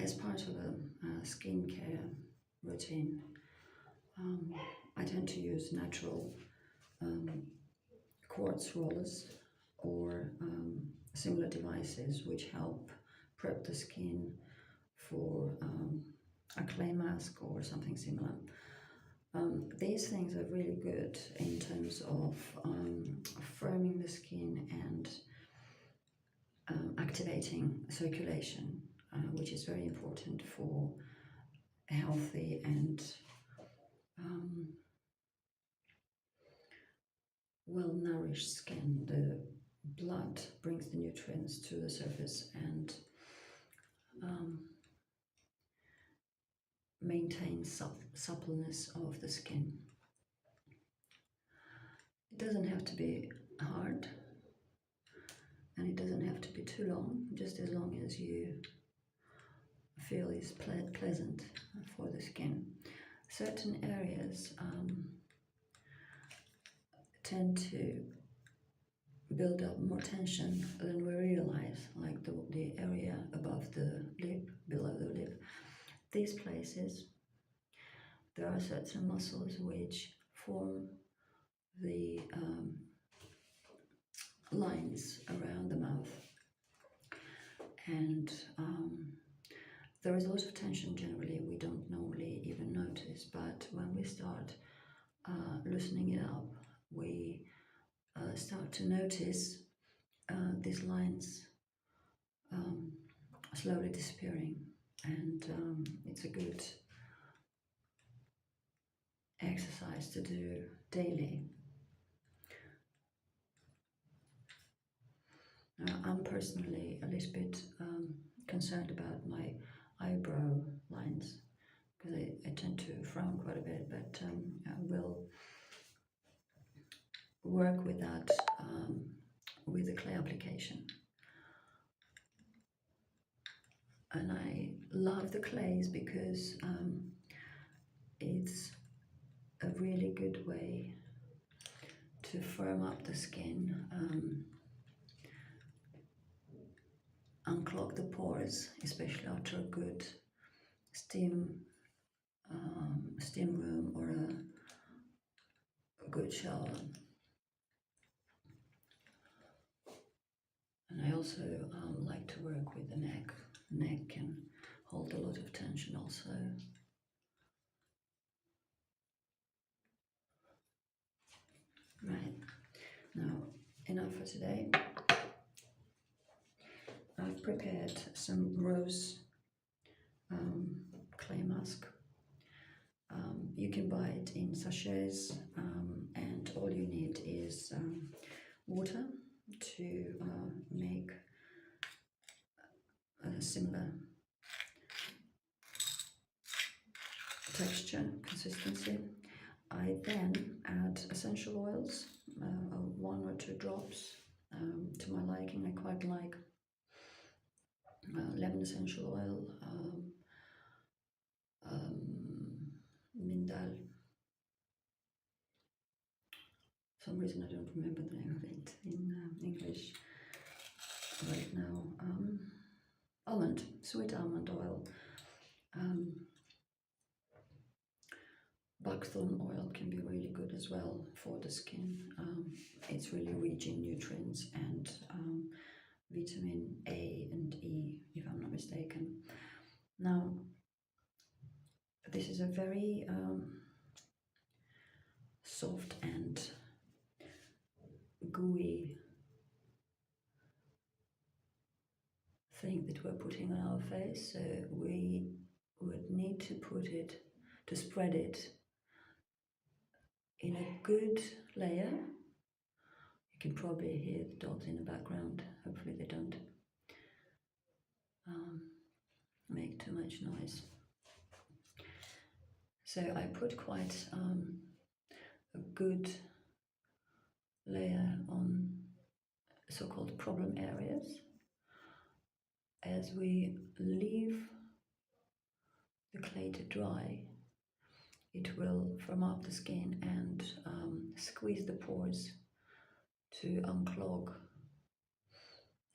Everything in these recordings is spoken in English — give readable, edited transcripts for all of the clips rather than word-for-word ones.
as part of a skincare routine, I tend to use natural quartz rollers or similar devices which help prep the skin for a clay mask or something similar. These things are really good in terms of firming the skin and activating circulation, which is very important for a healthy and well-nourished skin. The blood brings the nutrients to the surface and maintains suppleness of the skin. It doesn't have to be hard, and it doesn't have to be too long, just as long as you feel is pleasant for the skin. Certain areas tend to build up more tension than we realize, like the area above the lip, below the lip. These places, there are certain muscles which form the lines around the mouth, and there is a lot of tension generally. We don't normally even notice, but when we start loosening it up, we start to notice these lines slowly disappearing, and it's a good exercise to do daily. I'm personally a little bit concerned about my eyebrow lines because I tend to frown quite a bit, but I will work with that with the clay application. And I love the clays because it's a really good way to firm up the skin, unclog the pores, especially after a good steam room or a good shower. And I also like to work with the neck. Neck can hold a lot of tension also. Right, now enough for today. I've prepared some rose clay mask. You can buy it in sachets, and all you need is water to make a similar texture, consistency. I then add essential oils, 1 or 2 drops to my liking. I quite like lemon essential oil, mindal. For some reason I don't remember the name of it in English right now. Sweet almond oil. Buckthorn oil can be really good as well for the skin. It's really rich in nutrients and vitamin A and E, if I'm not mistaken. Now, this is a very soft and gooey thing that we're putting on our face, so we would need to spread it in a good layer. You can probably hear the dogs in the background. Hopefully they don't make too much noise. So I put quite a good layer on so-called problem areas. As we leave the clay to dry, it will firm up the skin and squeeze the pores to unclog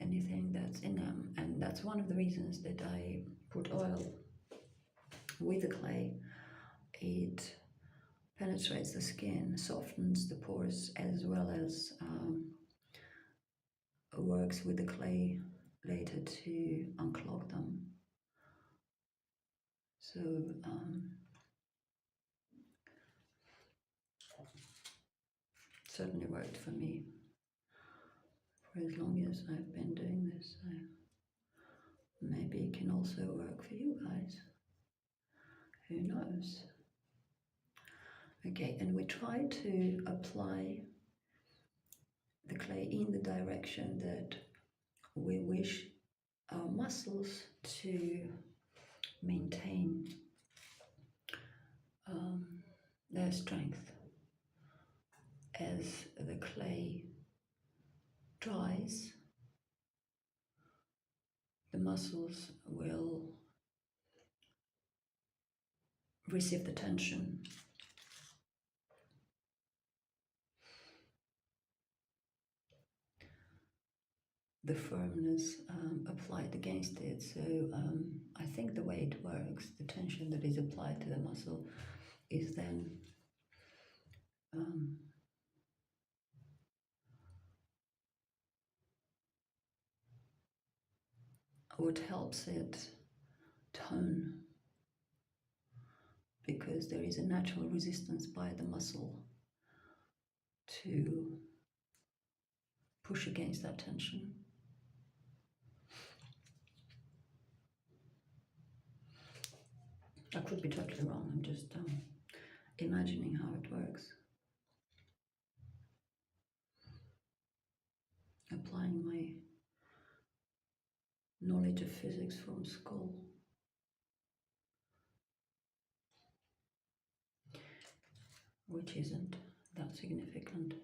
anything that's in them. And that's one of the reasons that I put oil with the clay. It penetrates the skin, softens the pores, as well as works with the clay later to unclog them. So certainly worked for me for as long as I've been doing this. So maybe it can also work for you guys. Who knows? Okay, and we try to apply the clay in the direction that we wish our muscles to maintain their strength. As the clay dries, the muscles will receive the tension. The firmness applied against it. So I think the way it works, the tension that is applied to the muscle is then what helps it tone, because there is a natural resistance by the muscle to push against that tension. I could be totally wrong, I'm just imagining how it works. Applying my knowledge of physics from school. Which isn't that significant,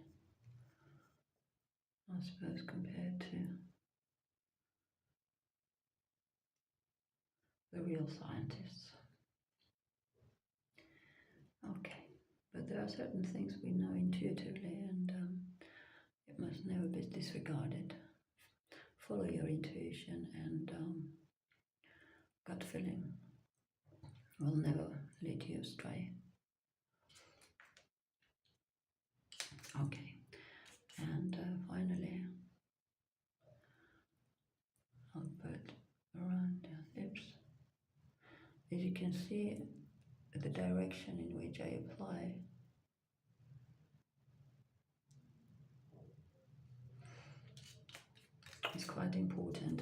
I suppose, compared to the real scientists. Okay, but there are certain things we know intuitively, and it must never be disregarded. Follow your intuition, and gut feeling will never lead you astray. Okay, and finally, I'll put around the lips. As you can see, the direction in which I apply is quite important,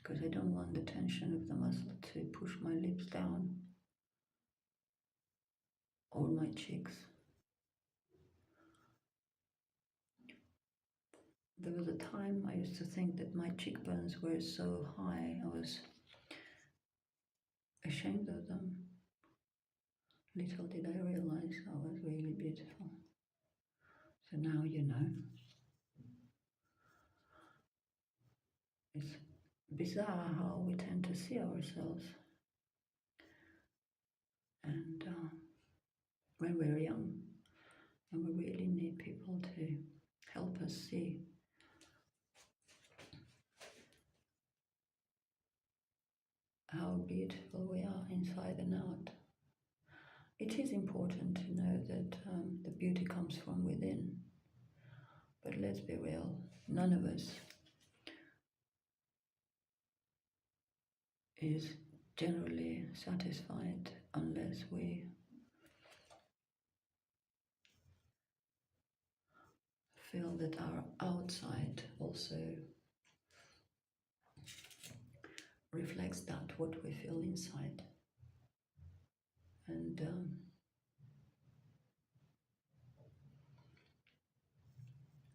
because I don't want the tension of the muscle to push my lips down or my cheeks. There was a time I used to think that my cheekbones were so high, I was ashamed of them. Little did I realize I was really beautiful. So now you know. It's bizarre how we tend to see ourselves. And when we're young, and we really need people to help us see how beautiful we are inside and out. It is important to know that the beauty comes from within. But let's be real, none of us is generally satisfied unless we feel that our outside also reflects that what we feel inside. And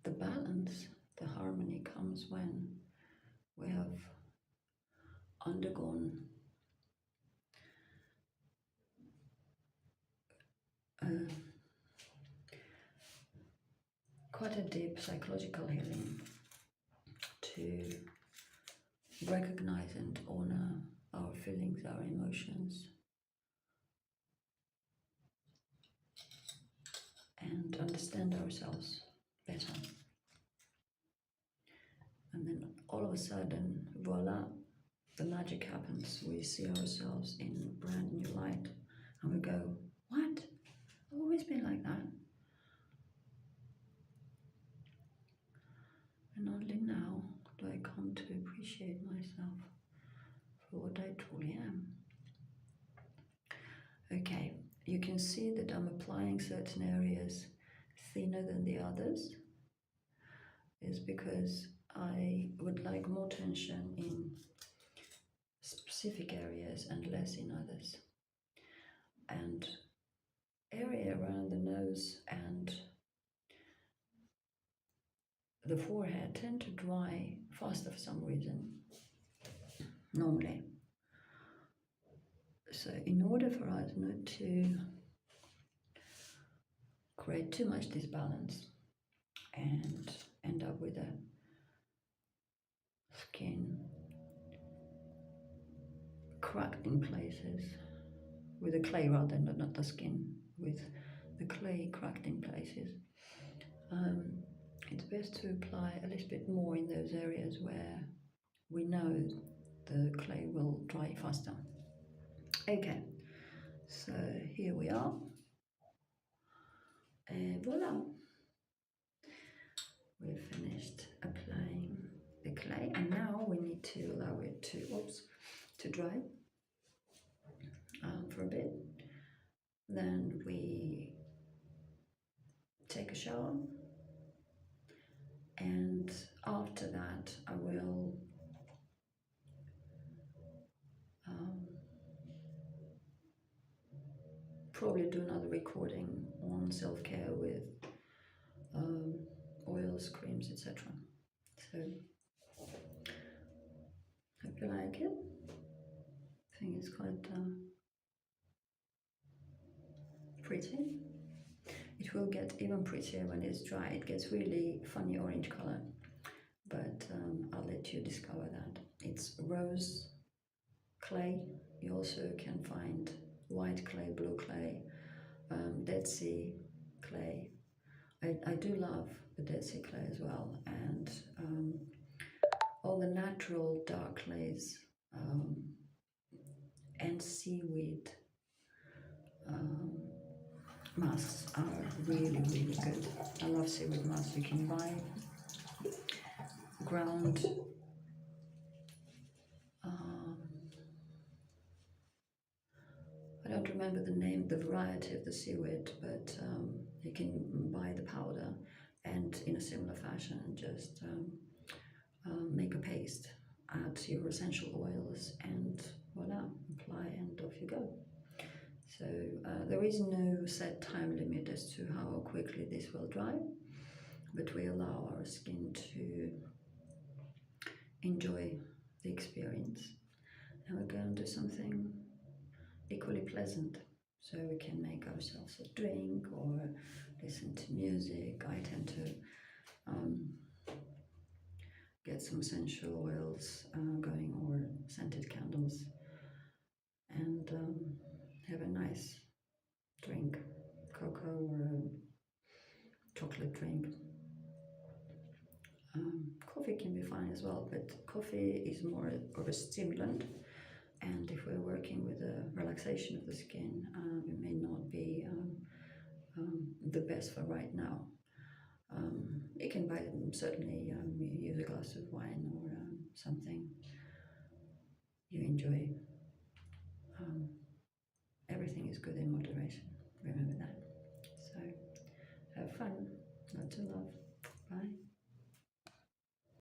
the balance, the harmony comes when we have undergone quite a deep psychological healing to recognize and honor our feelings, our emotions, and understand ourselves better. And then all of a sudden, voila, the magic happens. We see ourselves in brand new light, and we go, what? I've always been like that. And only now do I come to appreciate myself for what I truly am. Okay, you can see that I'm applying certain areas thinner than the others. Is because I would like more tension in specific areas and less in others. And area around the nose and the forehead tend to dry faster for some reason, normally. So in order for us not to create too much disbalance and end up with a skin cracked in places, with the clay rather, not the skin, with the clay cracked in places, it's best to apply a little bit more in those areas where we know the clay will dry faster. Okay, so here we are, and voila, we've finished applying the clay, and now we need to allow it to dry for a bit. Then we take a shower, and after that I will probably do another recording on self-care with oils, creams, etc. So hope you like it. I think it's quite pretty. It will get even prettier when it's dry. It gets really funny orange color, but I'll let you discover that. It's rose clay. You also can find white clay, blue clay, Dead Sea clay. I do love the Dead Sea clay as well, and all the natural dark clays and seaweed masks are really, really good. I love seaweed masks. You can buy ground I don't remember the name, the variety of the seaweed, but you can buy the powder and in a similar fashion just make a paste, add your essential oils, and voila, apply and off you go. So there is no set time limit as to how quickly this will dry, but we allow our skin to enjoy the experience, and we're going to do something equally pleasant. So we can make ourselves a drink or listen to music. I tend to get some essential oils going, or scented candles, and have a nice drink, cocoa or a chocolate drink. Coffee can be fine as well, but coffee is more of a stimulant, and if we're working with the relaxation of the skin, it may not be the best for right now. You can buy them, certainly use a glass of wine or something you enjoy. Everything is good in moderation, remember that. So have fun, lots of love, bye.